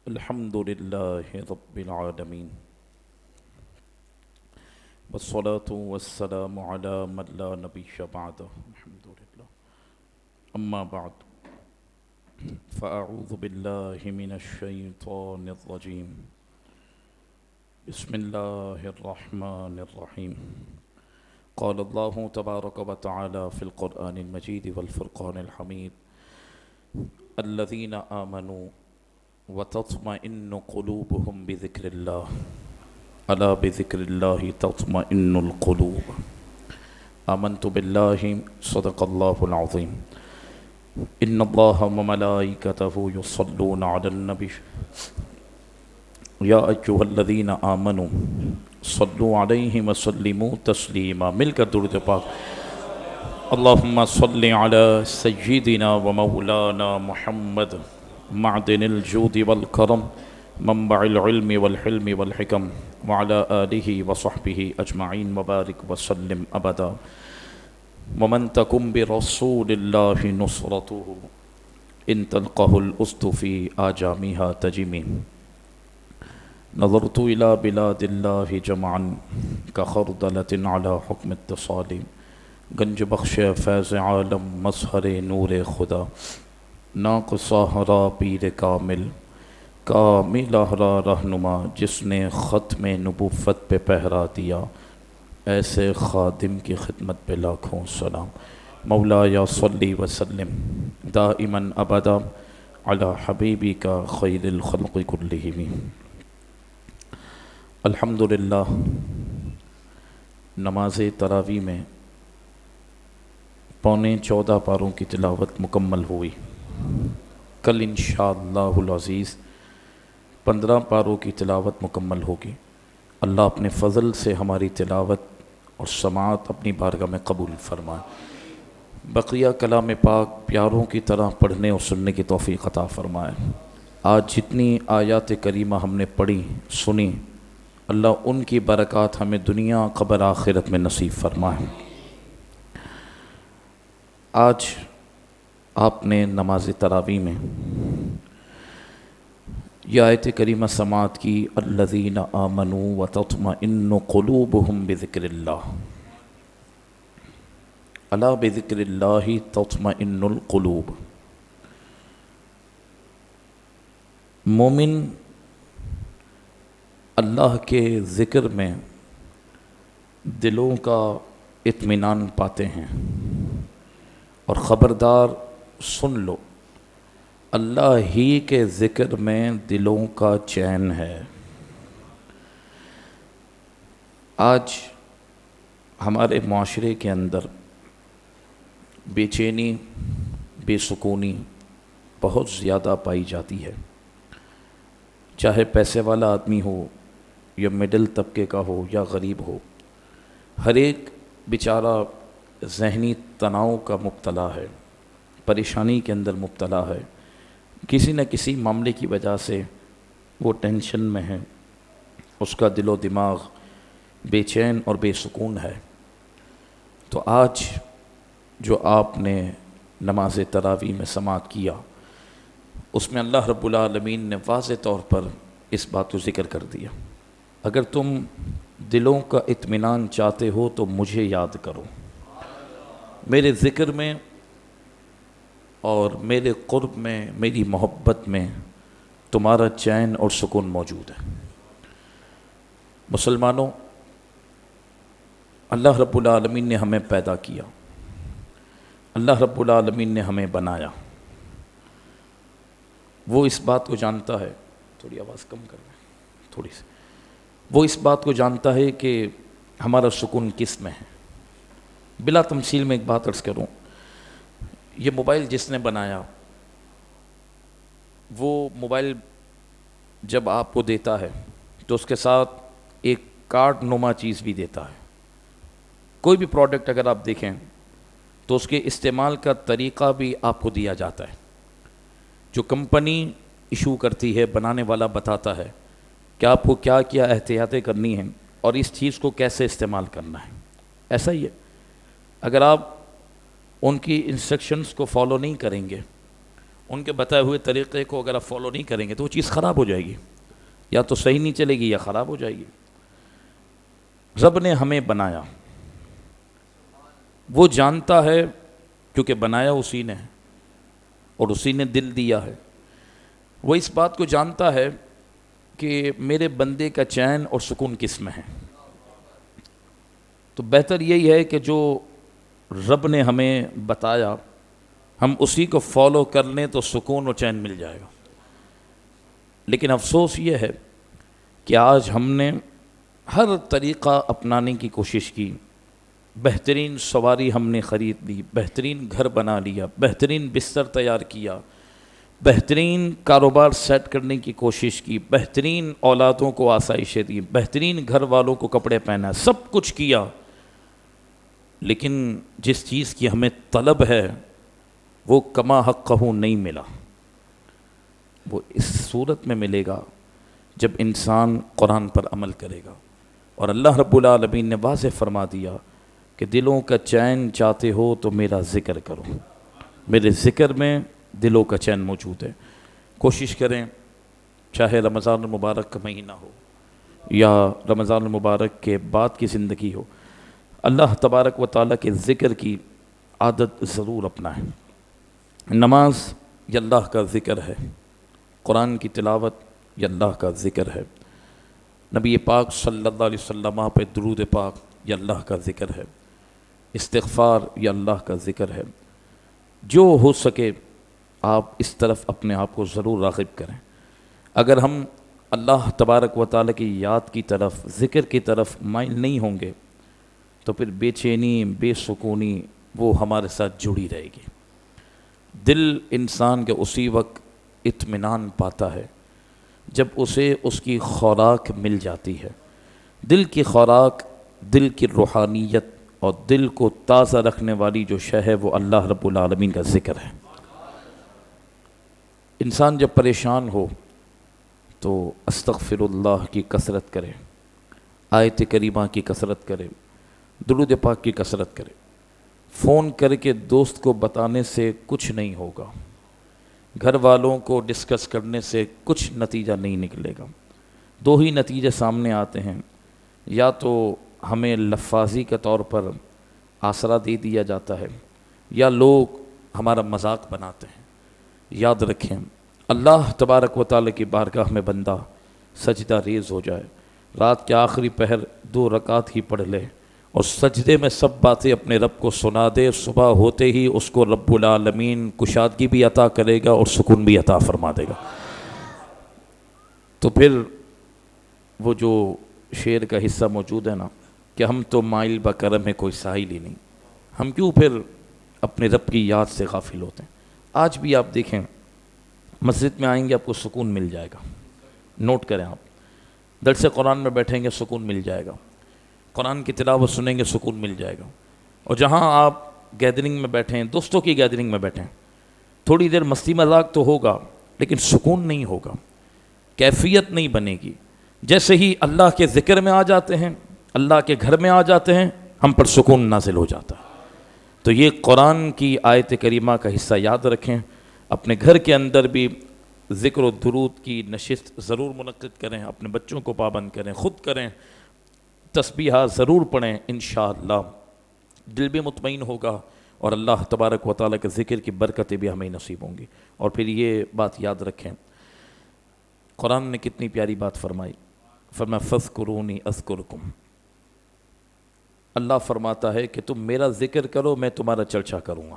الحمد لله رب العالمين والصلاة والسلام على من لا نبي بعده الحمد لله أما بعد فأعوذ بالله من الشيطان الرجيم بسم الله الرحمن الرحيم قال الله تبارك وتعالى في القرآن المجيد والفرقان الحميد الذين آمنوا وتطمئن قلوبهم بذكر الله ألا بذكر الله تطمئن القلوب آمنت بالله صدق الله العظيم إن الله وملائكته يصلون على النبي يا أيها الذين آمنوا صلوا عليه وسلموا تسليما مل کر درود پاک اللهم صل على سيدنا ومولانا محمد معدن الجود والكرم منبع العلم والحلم والحكم وعلى آله وصحبه أجمعين وبارك وسلم أبدا ومن تكن برسول الله نصرته إن تلقه الأسد في آجامها تجمي نظرت إلى بلاد الله جمعا كخردلة على حكم اتصال گنج بخش فیض عالم مظہر نور خدا ناقصہ پیر کامل کامل رہنما جس نے ختم نبوت پہ پہرا دیا ایسے خادم کی خدمت پہ لاکھوں سلام مولا یا صلی وسلم دائما ابدا علی حبیبی کا خیر الخلق کلہم الحمدللہ نماز تراویح میں 14.25 پاروں کی تلاوت مکمل ہوئی۔ کل انشاءاللہ العزیز 15 پاروں کی تلاوت مکمل ہوگی۔ اللہ اپنے فضل سے ہماری تلاوت اور سماعت اپنی بارگاہ میں قبول فرمائے۔ بقیہ کلام پاک پیاروں کی طرح پڑھنے اور سننے کی توفیق عطا فرمائے۔ آج جتنی آیات کریمہ ہم نے پڑھی سنی، اللہ ان کی برکات ہمیں دنیا قبر آخرت میں نصیب فرمائے۔ آج آپ نے نماز تراویح میں یہ آیت کریمہ سماعت کی الذین آمنوا وتطمئن قلوبہم بذکر اللہ الا بذکر اللہ تطمئن القلوب۔ مومن اللہ کے ذکر میں دلوں کا اطمینان پاتے ہیں، اور خبردار سن لو اللہ ہی کے ذکر میں دلوں کا چین ہے۔ آج ہمارے معاشرے کے اندر بے چینی بے سکونی بہت زیادہ پائی جاتی ہے، چاہے پیسے والا آدمی ہو یا مڈل طبقے کا ہو یا غریب ہو، ہر ایک بیچارہ ذہنی تناؤ کا مبتلا ہے، پریشانی کے اندر مبتلا ہے، کسی نہ کسی معاملے کی وجہ سے وہ ٹینشن میں ہے، اس کا دل و دماغ بے چین اور بے سکون ہے۔ تو آج جو آپ نے نماز تراویح میں سماعت کیا، اس میں اللہ رب العالمین نے واضح طور پر اس بات کو ذکر کر دیا، اگر تم دلوں کا اطمینان چاہتے ہو تو مجھے یاد کرو، میرے ذکر میں اور میرے قرب میں میری محبت میں تمہارا چین اور سکون موجود ہے۔ مسلمانوں، اللہ رب العالمین نے ہمیں پیدا کیا، اللہ رب العالمین نے ہمیں بنایا، وہ اس بات کو جانتا ہے، تھوڑی آواز کم کر دیں تھوڑی سی، وہ اس بات کو جانتا ہے کہ ہمارا سکون کس میں ہے۔ بلا تمثیل میں ایک بات عرض کروں، یہ موبائل جس نے بنایا وہ موبائل جب آپ کو دیتا ہے تو اس کے ساتھ ایک کارڈ نما چیز بھی دیتا ہے۔ کوئی بھی پروڈکٹ اگر آپ دیکھیں تو اس کے استعمال کا طریقہ بھی آپ کو دیا جاتا ہے، جو کمپنی ایشو کرتی ہے، بنانے والا بتاتا ہے کہ آپ کو کیا کیا احتیاطیں کرنی ہیں اور اس چیز کو کیسے استعمال کرنا ہے۔ ایسا ہی ہے، اگر آپ ان کی انسٹرکشنز کو فالو نہیں کریں گے، ان کے بتائے ہوئے طریقے کو اگر آپ فالو نہیں کریں گے تو وہ چیز خراب ہو جائے گی، یا تو صحیح نہیں چلے گی یا خراب ہو جائے گی۔ رب نے ہمیں بنایا، وہ جانتا ہے کیونکہ بنایا اسی نے ہے اور اسی نے دل دیا ہے، وہ اس بات کو جانتا ہے کہ میرے بندے کا چین اور سکون کس میں ہے۔ تو بہتر یہی ہے کہ جو رب نے ہمیں بتایا ہم اسی کو فالو کر لیں تو سکون و چین مل جائے گا۔ لیکن افسوس یہ ہے کہ آج ہم نے ہر طریقہ اپنانے کی کوشش کی، بہترین سواری ہم نے خرید لی، بہترین گھر بنا لیا، بہترین بستر تیار کیا، بہترین کاروبار سیٹ کرنے کی کوشش کی، بہترین اولادوں کو آسائشیں دی، بہترین گھر والوں کو کپڑے پہنا، سب کچھ کیا، لیکن جس چیز کی ہمیں طلب ہے وہ کما حقہ نہیں ملا۔ وہ اس صورت میں ملے گا جب انسان قرآن پر عمل کرے گا، اور اللہ رب العالمین نے واضح فرما دیا کہ دلوں کا چین چاہتے ہو تو میرا ذکر کرو، میرے ذکر میں دلوں کا چین موجود ہے۔ کوشش کریں چاہے رمضان المبارک کا مہینہ ہو یا رمضان المبارک کے بعد کی زندگی ہو، اللہ تبارک و تعالیٰ کے ذکر کی عادت ضرور اپنائیں۔ نماز یہ اللہ کا ذکر ہے، قرآن کی تلاوت یہ اللہ کا ذکر ہے، نبی پاک صلی اللہ علیہ وسلم پہ درود پاک یہ اللہ کا ذکر ہے، استغفار یہ اللہ کا ذکر ہے۔ جو ہو سکے آپ اس طرف اپنے آپ کو ضرور راغب کریں۔ اگر ہم اللہ تبارک و تعالیٰ کی یاد کی طرف، ذکر کی طرف مائل نہیں ہوں گے تو پھر بے چینی، بے سکونی وہ ہمارے ساتھ جڑی رہے گی۔ دل انسان کے اسی وقت اطمینان پاتا ہے جب اسے اس کی خوراک مل جاتی ہے۔ دل کی خوراک، دل کی روحانیت اور دل کو تازہ رکھنے والی جو شے ہے وہ اللہ رب العالمین کا ذکر ہے۔ انسان جب پریشان ہو تو استغفر اللہ کی کثرت کرے، آیت کریمہ کی کثرت کرے، درود پاک کی کثرت کرے۔ فون کر کے دوست کو بتانے سے کچھ نہیں ہوگا، گھر والوں کو ڈسکس کرنے سے کچھ نتیجہ نہیں نکلے گا۔ دو ہی نتیجے سامنے آتے ہیں، یا تو ہمیں لفاظی کے طور پر آسرا دے دیا جاتا ہے یا لوگ ہمارا مذاق بناتے ہیں۔ یاد رکھیں اللہ تبارک و تعالیٰ کی بارگاہ میں بندہ سجدہ ریز ہو جائے، رات کے آخری پہر 2 رکعت ہی پڑھ لے اور سجدے میں سب باتیں اپنے رب کو سنا دے، صبح ہوتے ہی اس کو رب العالمین کشادگی بھی عطا کرے گا اور سکون بھی عطا فرما دے گا۔ تو پھر وہ جو شعر کا حصہ موجود ہے نا کہ ہم تو مائل بکرم ہے کوئی ساحل ہی نہیں، ہم کیوں پھر اپنے رب کی یاد سے غافل ہوتے ہیں۔ آج بھی آپ دیکھیں مسجد میں آئیں گے آپ کو سکون مل جائے گا، نوٹ کریں آپ، درس قرآن میں بیٹھیں گے سکون مل جائے گا، قرآن کی تلاوت سنیں گے سکون مل جائے گا، اور جہاں آپ گیدرنگ میں بیٹھیں، دوستوں کی گیدرنگ میں بیٹھیں، تھوڑی دیر مستی مذاق تو ہوگا لیکن سکون نہیں ہوگا، کیفیت نہیں بنے گی۔ جیسے ہی اللہ کے ذکر میں آ جاتے ہیں، اللہ کے گھر میں آ جاتے ہیں، ہم پر سکون نازل ہو جاتا ہے۔ تو یہ قرآن کی آیت کریمہ کا حصہ یاد رکھیں، اپنے گھر کے اندر بھی ذکر و درود کی نشست ضرور منعقد کریں، اپنے بچوں کو پابند کریں، خود کریں، تسبیحات ضرور پڑھیں، انشاءاللہ دل بھی مطمئن ہوگا اور اللہ تبارک و تعالیٰ کے ذکر کی برکتیں بھی ہمیں نصیب ہوں گی۔ اور پھر یہ بات یاد رکھیں، قرآن نے کتنی پیاری بات فرمائی، فرمایا فاذکرونی اذکرکم۔ اللہ فرماتا ہے کہ تم میرا ذکر کرو میں تمہارا چرچا کروں گا۔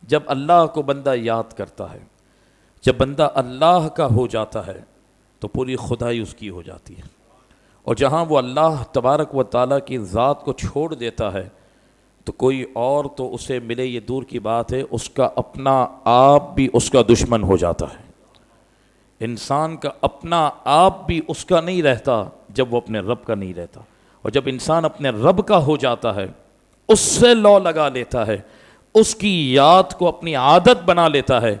جب اللہ کو بندہ یاد کرتا ہے، جب بندہ اللہ کا ہو جاتا ہے تو پوری خدائی اس کی ہو جاتی ہے، اور جہاں وہ اللہ تبارک و تعالیٰ کی ذات کو چھوڑ دیتا ہے تو کوئی اور تو اسے ملے یہ دور کی بات ہے، اس کا اپنا آپ بھی اس کا دشمن ہو جاتا ہے۔ انسان کا اپنا آپ بھی اس کا نہیں رہتا جب وہ اپنے رب کا نہیں رہتا، اور جب انسان اپنے رب کا ہو جاتا ہے، اس سے لو لگا لیتا ہے، اس کی یاد کو اپنی عادت بنا لیتا ہے،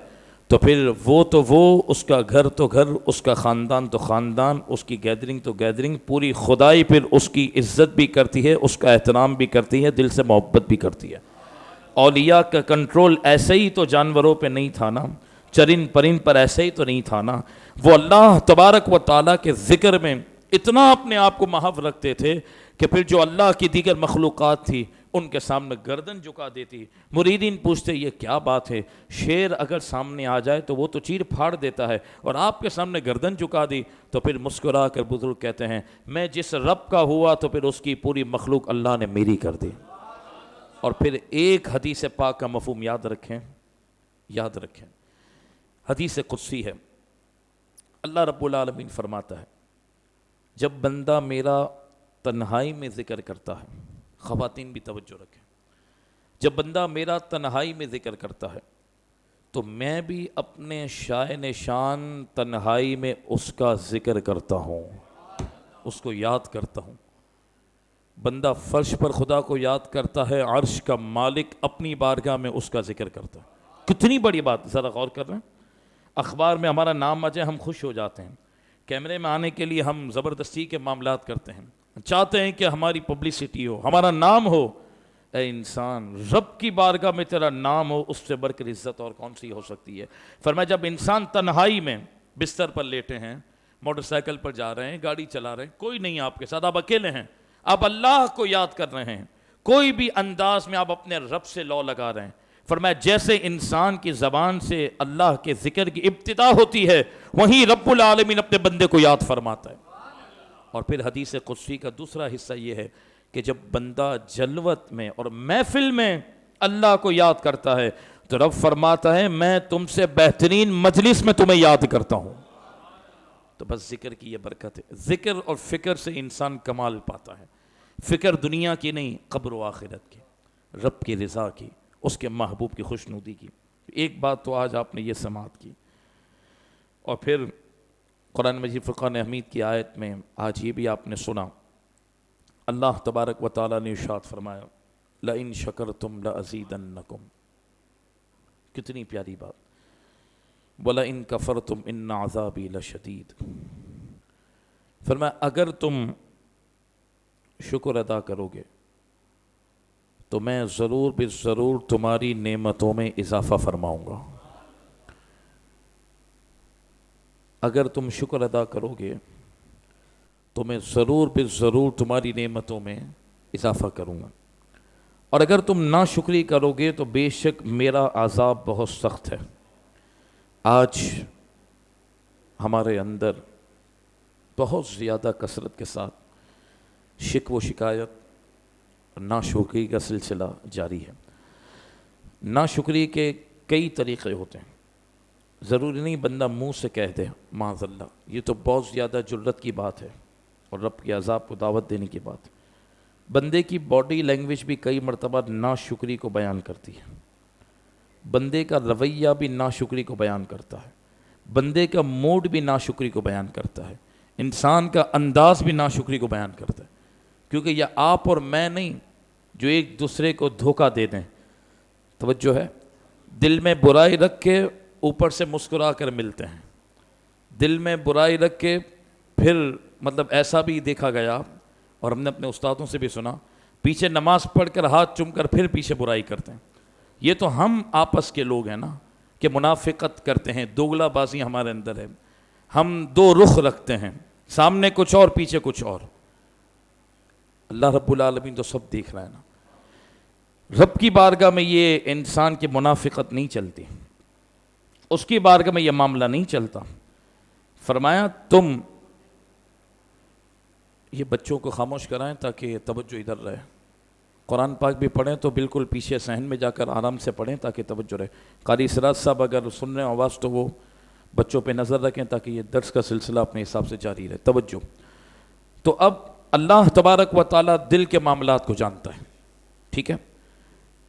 تو پھر وہ اس کا گھر تو گھر، اس کا خاندان تو خاندان، اس کی گیدرنگ تو گیدرنگ، پوری خدائی پھر اس کی عزت بھی کرتی ہے، اس کا احترام بھی کرتی ہے، دل سے محبت بھی کرتی ہے۔ اولیاء کا کنٹرول ایسے ہی تو جانوروں پہ نہیں تھا نا، چرند پرند پر ایسے ہی تو نہیں تھا نا، وہ اللہ تبارک و تعالیٰ کے ذکر میں اتنا اپنے آپ کو محو رکھتے تھے کہ پھر جو اللہ کی دیگر مخلوقات تھی ان کے سامنے گردن جھکا دیتی۔ مریدین پوچھتے یہ کیا بات ہے، شیر اگر سامنے آ جائے تو وہ تو چیر پھاڑ دیتا ہے، اور آپ کے سامنے گردن جھکا دی؟ تو پھر مسکرا کر بزرگ کہتے ہیں میں جس رب کا ہوا تو پھر اس کی پوری مخلوق اللہ نے میری کر دی۔ اور پھر ایک حدیث پاک کا مفہوم یاد رکھیں، یاد رکھیں، حدیث قدسی ہے، اللہ رب العالمین فرماتا ہے جب بندہ میرا تنہائی میں ذکر کرتا ہے، خواتین بھی توجہ رکھیں، جب بندہ میرا تنہائی میں ذکر کرتا ہے تو میں بھی اپنے شائن شان تنہائی میں اس کا ذکر کرتا ہوں، اس کو یاد کرتا ہوں۔ بندہ فرش پر خدا کو یاد کرتا ہے، عرش کا مالک اپنی بارگاہ میں اس کا ذکر کرتا ہے۔ کتنی بڑی بات، ذرا غور کر رہے ہیں، اخبار میں ہمارا نام آ جائے ہم خوش ہو جاتے ہیں، کیمرے میں آنے کے لیے ہم زبردستی کے معاملات کرتے ہیں، چاہتے ہیں کہ ہماری پبلسٹی ہو، ہمارا نام ہو۔ اے انسان، رب کی بارگاہ میں تیرا نام ہو، اس سے بڑھ کر عزت اور کون سی ہو سکتی ہے؟ فرمایا جب انسان تنہائی میں بستر پر لیٹے ہیں، موٹر سائیکل پر جا رہے ہیں، گاڑی چلا رہے ہیں، کوئی نہیں آپ کے ساتھ، آپ اکیلے ہیں، آپ اللہ کو یاد کر رہے ہیں، کوئی بھی انداز میں آپ اپنے رب سے لو لگا رہے ہیں، فرمایا جیسے انسان کی زبان سے اللہ کے ذکر کی ابتدا ہوتی ہے، وہیں رب العالمین اپنے بندے کو یاد فرماتا ہے۔ اور پھر حدیث قدسی کا دوسرا حصہ یہ ہے کہ جب بندہ جلوت میں اور محفل میں اللہ کو یاد کرتا ہے تو رب فرماتا ہے میں تم سے بہترین مجلس میں تمہیں یاد کرتا ہوں۔ تو بس ذکر کی یہ برکت ہے، ذکر اور فکر سے انسان کمال پاتا ہے، فکر دنیا کی نہیں، قبر و آخرت کی، رب کی رضا کی، اس کے محبوب کی خوشنودی کی۔ ایک بات تو آج آپ نے یہ سماعت کی، اور پھر قرآن مجید فرقان حمید کی آیت میں آج یہ بھی آپ نے سنا، اللہ تبارک و تعالیٰ نے ارشاد فرمایا لَإِن شَكَرْتُمْ لَأَزِيدَنَّكُمْ، کتنی پیاری بات، وَلَإِن كَفَرْتُمْ إِنَّ عَذَابِي لَشَدِيدٌ، فرمایا اگر تم شکر ادا کرو گے تو میں ضرور ضرور تمہاری نعمتوں میں اضافہ فرماؤں گا، اگر تم شکر ادا کرو گے تو میں ضرور ضرور تمہاری نعمتوں میں اضافہ کروں گا، اور اگر تم ناشکری کرو گے تو بے شک میرا عذاب بہت سخت ہے۔ آج ہمارے اندر بہت زیادہ کثرت کے ساتھ شکوہ و شکایت اور ناشکری کا سلسلہ جاری ہے۔ ناشکری کے کئی طریقے ہوتے ہیں، ضروری نہیں بندہ منہ سے کہہ دے معاذ اللہ، یہ تو بہت زیادہ جرت کی بات ہے اور رب کے عذاب کو دعوت دینے کی بات ہے۔ بندے کی باڈی لینگویج بھی کئی مرتبہ ناشکری کو بیان کرتی ہے، بندے کا رویہ بھی ناشکری کو بیان کرتا ہے، بندے کا موڈ بھی ناشکری کو بیان کرتا ہے، انسان کا انداز بھی ناشکری کو بیان کرتا ہے، کیونکہ یہ آپ اور میں نہیں جو ایک دوسرے کو دھوکہ دے دیں۔ توجہ ہے، دل میں برائی رکھ کے اوپر سے مسکرا کر ملتے ہیں، دل میں برائی رکھ کے پھر مطلب ایسا بھی دیکھا گیا اور ہم نے اپنے استادوں سے بھی سنا، پیچھے نماز پڑھ کر ہاتھ چوم کر پھر پیچھے برائی کرتے ہیں۔ یہ تو ہم آپس کے لوگ ہیں نا کہ منافقت کرتے ہیں، دوگلا بازی ہمارے اندر ہے، ہم دو رخ رکھتے ہیں، سامنے کچھ اور پیچھے کچھ اور۔ اللہ رب العالمین تو سب دیکھ رہا ہے نا۔ رب کی بارگاہ میں یہ انسان کی منافقت نہیں چلتی، اس کی بارگاہ میں یہ معاملہ نہیں چلتا۔ فرمایا تم یہ بچوں کو خاموش کرائیں تاکہ توجہ ادھر رہے، قرآن پاک بھی پڑھیں تو بالکل پیچھے صحن میں جا کر آرام سے پڑھیں تاکہ توجہ رہے۔ قاری سراج صاحب اگر سن رہے ہیں آواز تو وہ بچوں پہ نظر رکھیں تاکہ یہ درس کا سلسلہ اپنے حساب سے جاری رہے۔ توجہ۔ تو اب اللہ تبارک و تعالیٰ دل کے معاملات کو جانتا ہے، ٹھیک ہے؟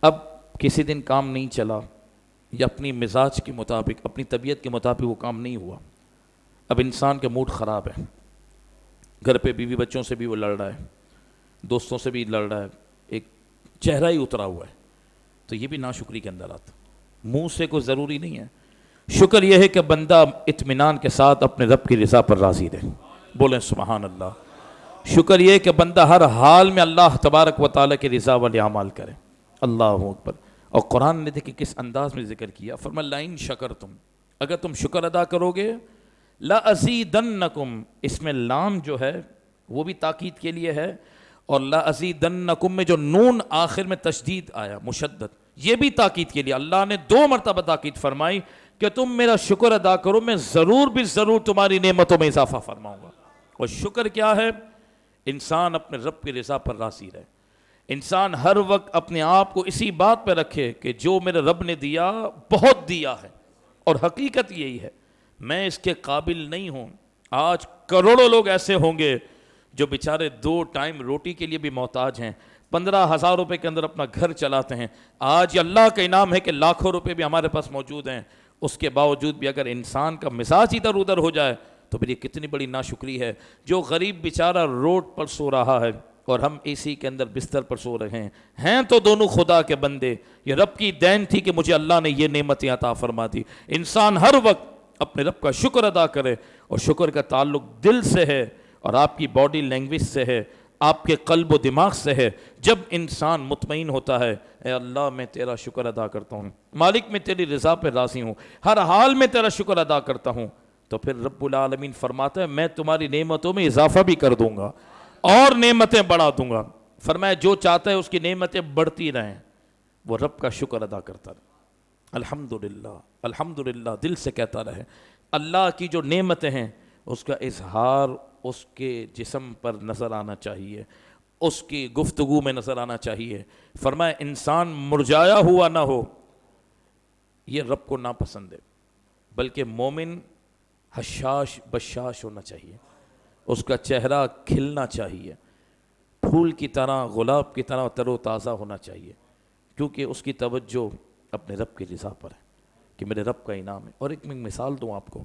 اب کسی دن کام نہیں چلا یا اپنی مزاج کے مطابق اپنی طبیعت کے مطابق وہ کام نہیں ہوا، اب انسان کا موڈ خراب ہے، گھر پہ بیوی بچوں سے بھی وہ لڑ رہا ہے، دوستوں سے بھی لڑ رہا ہے، ایک چہرہ ہی اترا ہوا ہے، تو یہ بھی ناشکری کے اندر آتا۔ منہ سے کوئی ضروری نہیں ہے، شکر یہ ہے کہ بندہ اطمینان کے ساتھ اپنے رب کی رضا پر راضی رہے، بولیں سبحان اللہ۔ شکر یہ ہے کہ بندہ ہر حال میں اللہ تبارک و تعالیٰ کی رضا والے اعمال کرے، اللہ اکبر۔ اور قرآن نے دیکھیں کس انداز میں ذکر کیا، فرمایا لئن شکرتم، اگر تم شکر ادا کرو گے، لَأَزِيدَنَّكُمْ، اس میں لام جو ہے وہ بھی تاکید کے لیے ہے، اور لَأَزِيدَنَّكُمْ میں جو نون آخر میں تشدید آیا مشدد، یہ بھی تاکید کے لیے اللہ نے 2 مرتبہ تاکید فرمائی کہ تم میرا شکر ادا کرو، میں ضرور بھی ضرور تمہاری نعمتوں میں اضافہ فرماؤں گا۔ اور شکر کیا ہے؟ انسان اپنے رب کی رضا پر راضی رہے، انسان ہر وقت اپنے آپ کو اسی بات پہ رکھے کہ جو میرے رب نے دیا بہت دیا ہے، اور حقیقت یہی ہے میں اس کے قابل نہیں ہوں۔ آج کروڑوں لوگ ایسے ہوں گے جو بیچارے 2 ٹائم روٹی کے لیے بھی محتاج ہیں، 15,000 روپے کے اندر اپنا گھر چلاتے ہیں۔ آج اللہ کا انعام ہے کہ لاکھوں روپے بھی ہمارے پاس موجود ہیں، اس کے باوجود بھی اگر انسان کا مزاج ادھر ادھر ہو جائے تو پھر یہ کتنی بڑی ناشکری ہے۔ جو غریب بیچارہ روڈ پر سو رہا ہے اور ہم اے سی کے اندر بستر پر سو رہے ہیں تو دونوں خدا کے بندے، یہ رب کی دین تھی کہ مجھے اللہ نے یہ نعمتیں عطا فرما دی۔ انسان ہر وقت اپنے رب کا شکر ادا کرے، اور شکر کا تعلق دل سے ہے اور آپ کی باڈی لینگویج سے ہے، آپ کے قلب و دماغ سے ہے۔ جب انسان مطمئن ہوتا ہے اے اللہ میں تیرا شکر ادا کرتا ہوں، مالک میں تیری رضا پہ راضی ہوں، ہر حال میں تیرا شکر ادا کرتا ہوں، تو پھر رب العالمین فرماتا ہے میں تمہاری نعمتوں میں اضافہ بھی کر دوں گا اور نعمتیں بڑھا دوں گا۔ فرمایا جو چاہتا ہے اس کی نعمتیں بڑھتی رہیں، وہ رب کا شکر ادا کرتا رہے، الحمدللہ الحمدللہ دل سے کہتا رہے۔ اللہ کی جو نعمتیں ہیں اس کا اظہار اس کے جسم پر نظر آنا چاہیے، اس کی گفتگو میں نظر آنا چاہیے۔ فرمایا انسان مرجایا ہوا نہ ہو، یہ رب کو ناپسند ہے، بلکہ مومن حشاش بشاش ہونا چاہیے، اس کا چہرہ کھلنا چاہیے، پھول کی طرح گلاب کی طرح تر و تازہ ہونا چاہیے، کیونکہ اس کی توجہ اپنے رب کی رضا پر ہے کہ میرے رب کا انعام ہے۔ اور ایک میں مثال دوں آپ کو،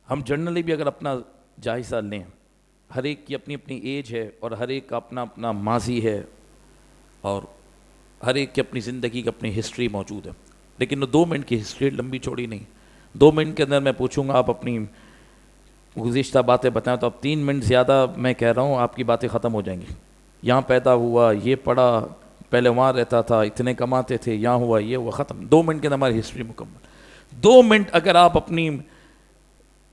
ہم جنرلی بھی اگر اپنا جائزہ لیں، ہر ایک کی اپنی اپنی ایج ہے اور ہر ایک کا اپنا اپنا ماضی ہے اور ہر ایک کی اپنی زندگی کی اپنی ہسٹری موجود ہے، لیکن 2 منٹ کی ہسٹری لمبی چوڑی نہیں۔ 2 منٹ کے اندر میں پوچھوں گا آپ اپنی گزشتہ باتیں بتائیں تو اب 3 منٹ زیادہ میں کہہ رہا ہوں آپ کی باتیں ختم ہو جائیں گی۔ یہاں پیدا ہوا، یہ پڑھا، پہلے وہاں رہتا تھا، اتنے کماتے تھے، یہاں ہوا، یہ ہوا، ختم۔ 2 منٹ کے اندر ہماری ہسٹری مکمل۔ 2 منٹ اگر آپ اپنی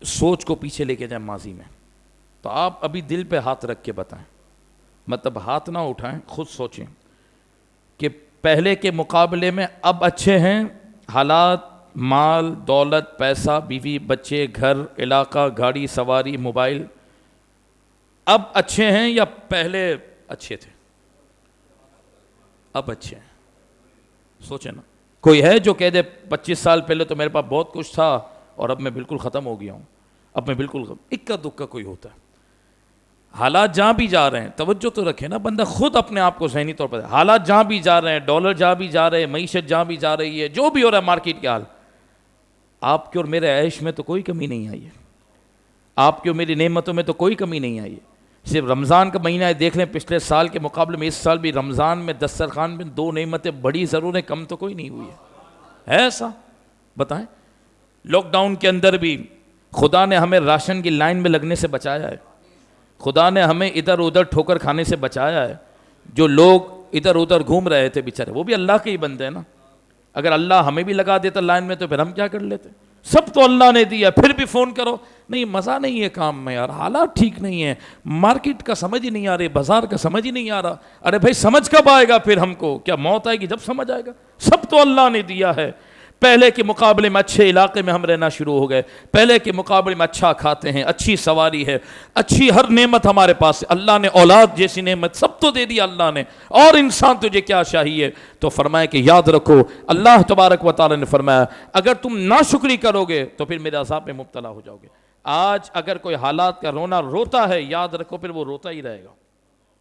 سوچ کو پیچھے لے کے جائیں ماضی میں، تو آپ ابھی دل پہ ہاتھ رکھ کے بتائیں، مطلب ہاتھ نہ اٹھائیں، خود سوچیں کہ پہلے کے مقابلے میں اب اچھے ہیں حالات، مال دولت، پیسہ، بیوی بچے، گھر، علاقہ، گاڑی سواری، موبائل، اب اچھے ہیں یا پہلے اچھے تھے؟ اب اچھے ہیں۔ سوچیں نا، کوئی ہے جو کہہ دے 25 سال پہلے تو میرے پاس بہت کچھ تھا اور اب میں بالکل ختم ہو گیا ہوں، اب میں بالکل اکا دکا کوئی ہوتا ہے؟ حالات جہاں بھی جا رہے ہیں، توجہ تو رکھے نا، بندہ خود اپنے آپ کو ذہنی طور پر، حالات جہاں بھی جا رہے ہیں، ڈالر جہاں بھی جا رہے ہیں، معیشت جہاں بھی جا رہی ہے، جو بھی ہو رہا ہے مارکیٹ کے حال، آپ کے اور میرے عیش میں تو کوئی کمی نہیں آئی ہے، آپ کی اور میری نعمتوں میں تو کوئی کمی نہیں آئی ہے۔ صرف رمضان کا مہینہ ہے، دیکھ لیں پچھلے سال کے مقابلے میں اس سال بھی رمضان میں دسترخوان میں 2 نعمتیں بڑی ضرور ہیں، کم تو کوئی نہیں ہوئی ہے ایسا؟ بتائیں، لاک ڈاؤن کے اندر بھی خدا نے ہمیں راشن کی لائن میں لگنے سے بچایا ہے، خدا نے ہمیں ادھر ادھر ٹھوکر کھانے سے بچایا ہے۔ جو لوگ ادھر ادھر گھوم رہے تھے بیچارے، وہ بھی اللہ کے ہی بندے ہیں نا، اگر اللہ ہمیں بھی لگا دیتا لائن میں تو پھر ہم کیا کر لیتے؟ سب تو اللہ نے دیا، پھر بھی فون کرو، نہیں مزہ نہیں ہے کام میں یار، حالات ٹھیک نہیں ہے، مارکیٹ کا سمجھ ہی نہیں آ رہی، بازار کا سمجھ ہی نہیں آ رہا۔ ارے بھائی سمجھ کب آئے گا پھر ہم کو؟ کیا موت آئے گی جب سمجھ آئے گا؟ سب تو اللہ نے دیا ہے۔ پہلے کے مقابلے میں اچھے علاقے میں ہم رہنا شروع ہو گئے، پہلے کے مقابلے میں اچھا کھاتے ہیں، اچھی سواری ہے، اچھی ہر نعمت ہمارے پاس ہے، اللہ نے اولاد جیسی نعمت سب تو دے دیا اللہ نے، اور انسان تجھے کیا چاہیے؟ تو فرمایا کہ یاد رکھو، اللہ تبارک و تعالی نے فرمایا اگر تم ناشکری کرو گے تو پھر میرے عذاب میں مبتلا ہو جاؤ گے۔ آج اگر کوئی حالات کا رونا روتا ہے، یاد رکھو پھر وہ روتا ہی رہے گا،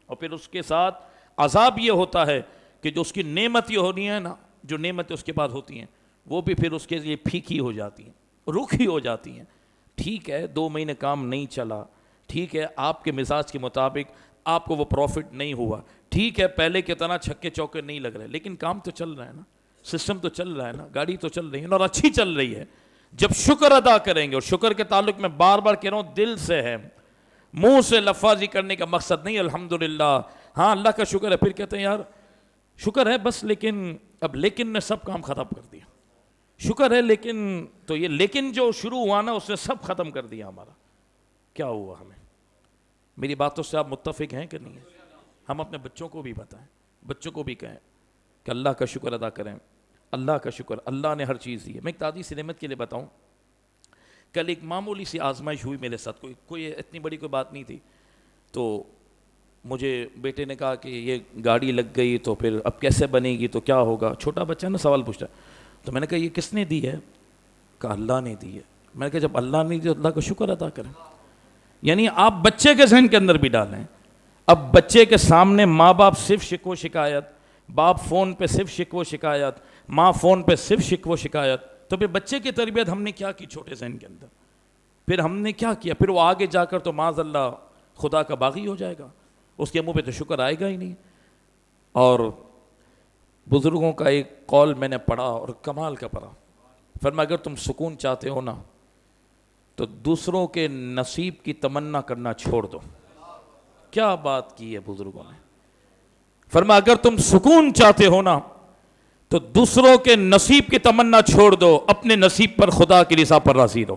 اور پھر اس کے ساتھ عذاب یہ ہوتا ہے کہ جو اس کی نعمت یہ ہونی ہے نا، جو نعمتیں اس کے بعد ہوتی ہیں وہ بھی پھر اس کے لیے پھیکی ہو جاتی ہیں، رکھی ہو جاتی ہیں۔ ٹھیک ہے 2 مہینے کام نہیں چلا، ٹھیک ہے آپ کے مزاج کے مطابق آپ کو وہ پروفٹ نہیں ہوا، ٹھیک ہے پہلے کی طرح چھکے چوکے نہیں لگ رہے، لیکن کام تو چل رہا ہے نا، سسٹم تو چل رہا ہے نا، گاڑی تو چل رہی ہے نا، اور اچھی چل رہی ہے۔ جب شکر ادا کریں گے، اور شکر کے تعلق میں بار بار کہہ رہا ہوں دل سے ہے، منہ سے لفظی کرنے کا مقصد نہیں الحمدللہ، ہاں اللہ کا شکر ہے، پھر کہتے ہیں یار شکر ہے بس، لیکن اب لیکن نے سب کام ختم کر دیا. شکر ہے لیکن تو یہ لیکن جو شروع ہوا نا اس نے سب ختم کر دیا ہمارا. کیا ہوا ہمیں؟ میری باتوں سے آپ متفق ہیں کہ نہیں ہیں؟ ہم اپنے بچوں کو بھی بتائیں, بچوں کو بھی کہیں کہ اللہ کا شکر ادا کریں. اللہ کا شکر, اللہ نے ہر چیز دی ہے. میں ایک تعدی سی نعمت کے لیے بتاؤں. کل ایک معمولی سی آزمائش ہوئی میرے ساتھ, کوئی اتنی بڑی کوئی بات نہیں تھی. تو مجھے بیٹے نے کہا کہ یہ گاڑی لگ گئی تو پھر اب کیسے بنے گی, تو کیا ہوگا؟ چھوٹا بچہ نا سوال پوچھتا. تو میں نے کہا یہ کس نے دی ہے؟ کہا اللہ نے دی ہے. میں نے کہا جب اللہ نے دی تو اللہ کا شکر ادا کریں. یعنی آپ بچے کے ذہن کے اندر بھی ڈالیں. اب بچے کے سامنے ماں باپ صرف شکوہ شکایت, باپ فون پہ صرف شکوہ شکایت, ماں فون پہ صرف شکوہ شکایت, تو پھر بچے کی تربیت ہم نے کیا کی چھوٹے ذہن کے اندر؟ پھر ہم نے کیا کیا؟ پھر وہ آگے جا کر تو معاذ اللہ خدا کا باغی ہو جائے گا, اس کے منہ پہ تو شکر آئے گا ہی نہیں. اور بزرگوں کا ایک قول میں نے پڑھا اور کمال کا پڑھا. فرمایا اگر تم سکون چاہتے ہو نا تو دوسروں کے نصیب کی تمنا کرنا چھوڑ دو. کیا بات کی ہے بزرگوں نے. فرمایا اگر تم سکون چاہتے ہو نا تو دوسروں کے نصیب کی تمنا چھوڑ دو, اپنے نصیب پر خدا کی رضا پر راضی رہو.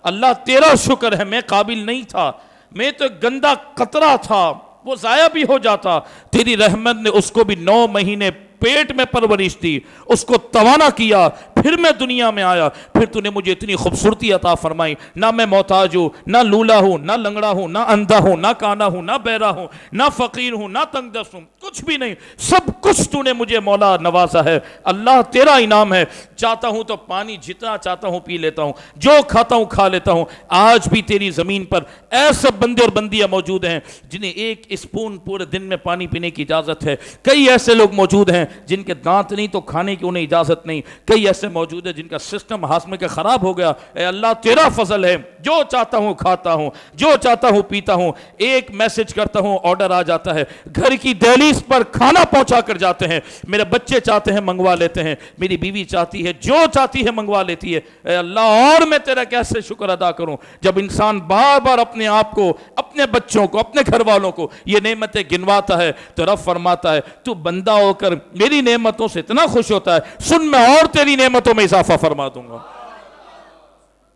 اللہ تیرا شکر ہے میں قابل نہیں تھا, میں تو ایک گندا قطرہ تھا, وہ ضائع بھی ہو جاتا. تیری رحمت نے اس کو بھی 9 مہینے پیٹ میں پرورش دی, اس کو توانا کیا, پھر میں دنیا میں آیا, پھر تو نے مجھے اتنی خوبصورتی عطا فرمائی. نہ میں محتاج ہوں, نہ لولا ہوں, نہ لنگڑا ہوں, نہ اندھا ہوں, نہ کانا ہوں, نہ بہرا ہوں, نہ فقیر ہوں, نہ تنگ دست ہوں, کچھ بھی نہیں. سب کچھ تو نے مجھے مولا نوازا ہے. اللہ تیرا انعام ہے. چاہتا ہوں تو پانی جتنا چاہتا ہوں پی لیتا ہوں, جو کھاتا ہوں کھا لیتا ہوں. آج بھی تیری زمین پر ایسے بندے اور بندیاں موجود ہیں جنہیں ایک اسپون پورے دن میں پانی پینے کی اجازت ہے. کئی ایسے لوگ موجود ہیں جن کے دانت نہیں تو کھانے کی انہیں اجازت نہیں. کئی ایسے موجود ہیں جن کا سسٹم ہاضمے کا خراب ہو گیا. اے اللہ تیرا فضل ہے, جو چاہتا ہوں کھاتا ہوں, جو چاہتا ہوں پیتا ہوں. ایک میسج کرتا ہوں آرڈر آ جاتا ہے, گھر کی دہلیز پر کھانا پہنچا کر جاتے ہیں. میرے بچے چاہتے ہیں منگوا لیتے ہیں, میری بیوی چاہتی ہے جو چاہتی ہے منگوا لیتی ہے. اے اللہ اور میں تیرا کیسے شکر ادا کروں جب انسان بار بار اپنے آپ کو, اپنے بچوں کو, اپنے گھر والوں کو یہ نعمتیں گنواتا ہے تو رب فرماتا ہے تو بندہ ہو کر میری نعمتوں سے اتنا خوش ہوتا ہے, سن میں اور تیری نعمتوں میں اضافہ فرما دوں گا.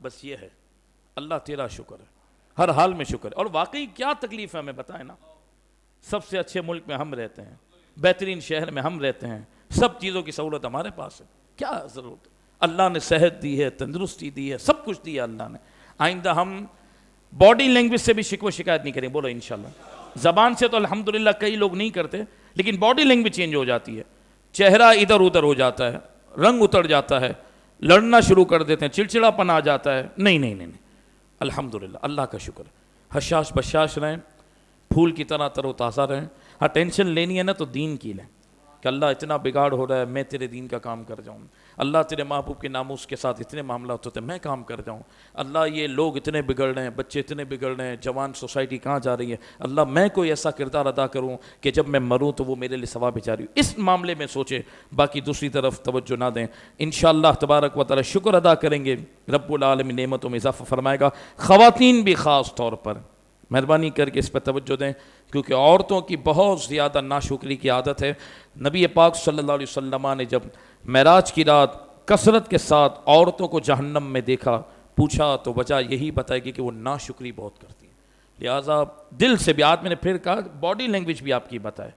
بس یہ ہے, اللہ تیرا شکر ہے, ہر حال میں شکر ہے. اور واقعی کیا تکلیف ہے ہمیں بتائیں نا. سب سے اچھے ملک میں ہم رہتے ہیں, بہترین شہر میں ہم رہتے ہیں, سب چیزوں کی سہولت ہمارے پاس ہے. کیا ضرورت ہے؟ اللہ نے صحت دی ہے, تندرستی دی ہے, سب کچھ دیا اللہ نے. آئندہ ہم باڈی لینگویج سے بھی شکوہ شکایت نہیں کریں. بولو انشاءاللہ. زبان سے تو الحمدللہ کئی لوگ نہیں کرتے, لیکن باڈی لینگویج چینج ہو جاتی ہے. چہرہ ادھر ادھر ہو جاتا ہے, رنگ اتر جاتا ہے, لڑنا شروع کر دیتے ہیں, چڑچڑا پن آ جاتا ہے. نہیں, الحمدللہ, اللہ کا شکر ہے. حشاش بشاش رہیں, پھول کی طرح تر و تازہ رہیں. ہاں ٹینشن لینی ہے نا تو دین کی لیں کہ اللہ اتنا بگاڑ ہو رہا ہے, میں تیرے دین کا کام کر جاؤں. اللہ تیرے محبوب کے ناموس کے ساتھ اتنے معاملات ہوتے ہیں, میں کام کر جاؤں. اللہ یہ لوگ اتنے بگڑ رہے ہیں, بچے اتنے بگڑ رہے ہیں, جوان سوسائٹی کہاں جا رہی ہے, اللہ میں کوئی ایسا کردار ادا کروں کہ جب میں مروں تو وہ میرے لیے ثواب جاری ہو. اس معاملے میں سوچیں, باقی دوسری طرف توجہ نہ دیں. انشاءاللہ تبارک و تعالی شکر ادا کریں گے, رب العالمین نعمتوں میں اضافہ فرمائے گا. خواتین بھی خاص طور پر مہربانی کر کے اس پر توجہ دیں, کیونکہ عورتوں کی بہت زیادہ ناشکری کی عادت ہے. نبی پاک صلی اللہ علیہ وسلم نے جب معراج کی رات کثرت کے ساتھ عورتوں کو جہنم میں دیکھا, پوچھا تو وجہ یہی بتائے گی کہ وہ ناشکری بہت کرتی ہیں. لہٰذا دل سے بھی, آج میں نے پھر کہا باڈی لینگویج بھی آپ کی بتائے.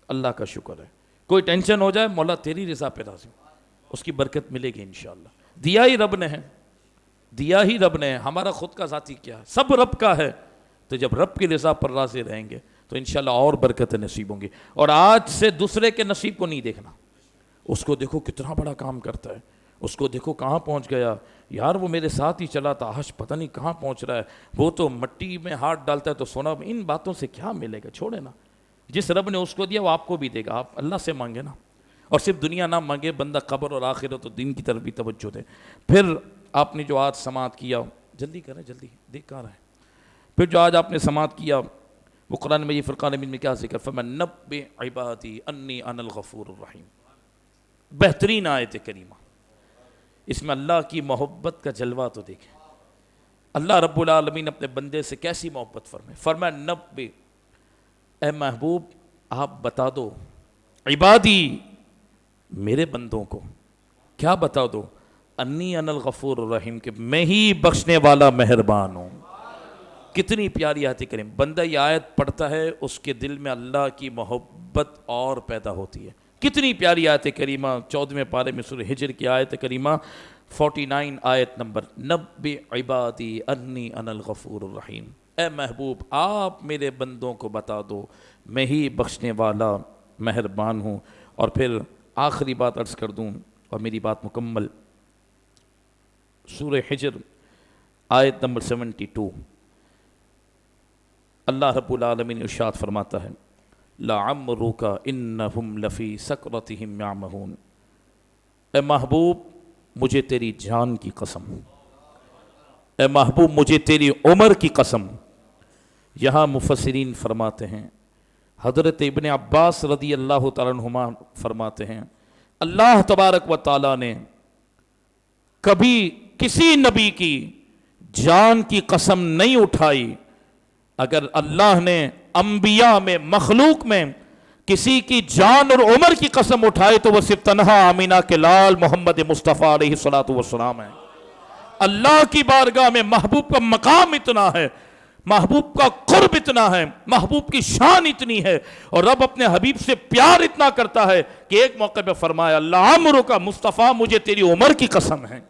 اللہ کا شکر ہے, کوئی ٹینشن ہو جائے مولا تیری رضا پہ راضی ہوں, اس کی برکت ملے گی انشاءاللہ. دیا ہی رب نے ہے, دیا ہی رب نے ہے, ہمارا خود کا ذاتی کیا ہے, سب رب کا ہے. تو جب رب کی رضا پر راضی رہیں گے تو انشاءاللہ اور برکتیں نصیب ہوں گی. اور آج سے دوسرے کے نصیب کو نہیں دیکھنا. اس کو دیکھو کتنا بڑا کام کرتا ہے, اس کو دیکھو کہاں پہنچ گیا, یار وہ میرے ساتھ ہی چلا تھا, آج پتہ نہیں کہاں پہنچ رہا ہے, وہ تو مٹی میں ہاتھ ڈالتا ہے تو سونا. ان باتوں سے کیا ملے گا, چھوڑے نا. جس رب نے اس کو دیا وہ آپ کو بھی دے گا. آپ اللہ سے مانگے نا, اور صرف دنیا نہ مانگے, بندہ قبر اور آخرت اور دین کی طرف بھی توجہ دے. پھر آپ نے جو آج سماعت کیا, جلدی کریں, جلدی دیکھ کہاں رہے. پھر جو آج آپ نے سماعت کیا وہ قرآن میں, یہ فرقان حمید میں کیا ذکر, فَمَن نَبِّئْ عِبَادِي أَنِّي أَنَا الْغَفُورُ الرَّحِيمُ. بہترین آیت کریمہ, اس میں اللہ کی محبت کا جلوہ تو دیکھیں. اللہ رب العالمین اپنے بندے سے کیسی محبت فرمائے. فرمایا نبّ, اے محبوب آپ بتا دو, عبادی میرے بندوں کو کیا بتا دو؟ انی انا الغفور الرحیم، کہ میں ہی بخشنے والا مہربان ہوں۔ کتنی پیاری آیت کریم، بندہ یہ آیت پڑھتا ہے اس کے دل میں اللہ کی محبت اور پیدا ہوتی ہے۔ کتنی پیاری آیت کریمہ، 14ویں پارے میں سورہ ہجر کی آیت کریمہ 49 آیت نمبر، نبئ عبادی انی انا الغفور الرحیم، اے محبوب آپ میرے بندوں کو بتا دو میں ہی بخشنے والا مہربان ہوں۔ اور پھر آخری بات عرض کر دوں اور میری بات مکمل، سورہ حجر آیت نمبر 72، اللہ رب العالمین ارشاد فرماتا ہے لعمرک انہم لفی سکرتہم یعمہون، اے محبوب مجھے تیری جان کی قسم، اے محبوب مجھے تیری عمر کی قسم۔ یہاں مفسرین فرماتے ہیں، حضرت ابن عباس رضی اللہ تعالیٰ عنہما فرماتے ہیں اللہ تبارک و تعالیٰ نے کبھی کسی نبی کی جان کی قسم نہیں اٹھائی۔ اگر اللہ نے انبیاء میں، مخلوق میں کسی کی جان اور عمر کی قسم اٹھائے تو وہ صرف تنہا آمینہ کے لال محمد مصطفیٰ علیہ السلام ہے۔ اللہ کی بارگاہ میں محبوب کا مقام اتنا ہے، محبوب کا قرب اتنا ہے، محبوب کی شان اتنی ہے، اور رب اپنے حبیب سے پیار اتنا کرتا ہے کہ ایک موقع پہ فرمایا اللہ عمرو کا، مصطفیٰ مجھے تیری عمر کی قسم ہے،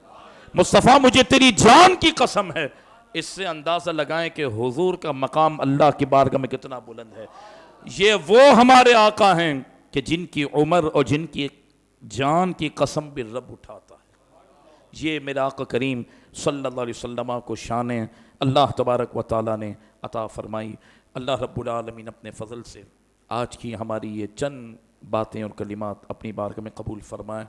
مصطفیٰ مجھے تیری جان کی قسم ہے۔ اس سے اندازہ لگائیں کہ حضور کا مقام اللہ کی بارگاہ میں کتنا بلند ہے۔ یہ وہ ہمارے آقا ہیں کہ جن کی عمر اور جن کی جان کی قسم بھی رب اٹھاتا ہے۔ یہ میرے آقا کریم صلی اللہ علیہ وسلم کو شان اللہ تبارک و تعالیٰ نے عطا فرمائی۔ اللہ رب العالمین اپنے فضل سے آج کی ہماری یہ چند باتیں اور کلمات اپنی بارگاہ میں قبول فرمائیں۔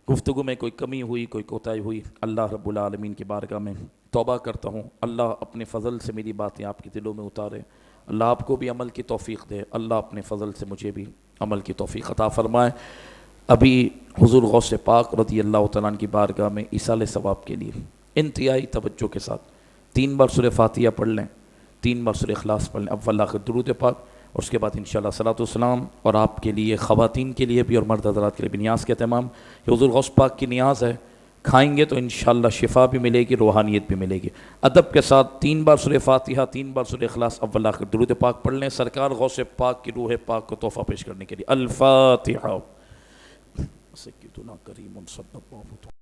گفتگو میں کوئی کمی ہوئی، کوئی کوتاہی ہوئی، اللہ رب العالمین کی بارگاہ میں توبہ کرتا ہوں۔ اللہ اپنے فضل سے میری باتیں آپ کے دلوں میں اتارے، اللہ آپ کو بھی عمل کی توفیق دے، اللہ اپنے فضل سے مجھے بھی عمل کی توفیق عطا فرمائے۔ ابھی حضور غوث پاک رضی اللہ تعالیٰ عنہ کی بارگاہ میں ایصال ثواب کے لیے انتہائی توجہ کے ساتھ 3 بار سورہ فاتحہ پڑھ لیں، 3 بار سورہ اخلاص پڑھ لیں، اول آخر درود پاک، اور اس کے بعد انشاءاللہ صلاۃ والسلام۔ اور آپ کے لیے، خواتین کے لیے بھی اور مرد حضرات کے لیے بھی نیاز کا اہتمام، یہ حضور غوث پاک کی نیاز ہے، کھائیں گے تو انشاءاللہ شفا بھی ملے گی، روحانیت بھی ملے گی۔ ادب کے ساتھ 3 بار سورہ فاتحہ، 3 بار سورہ اخلاص، اول آخر درود پاک پڑھ لیں، سرکار غوث پاک کی روح پاک کو تحفہ پیش کرنے کے لیے۔ الفاتحہ۔ سیدنا کریم صلی اللہ علیہ وسلم۔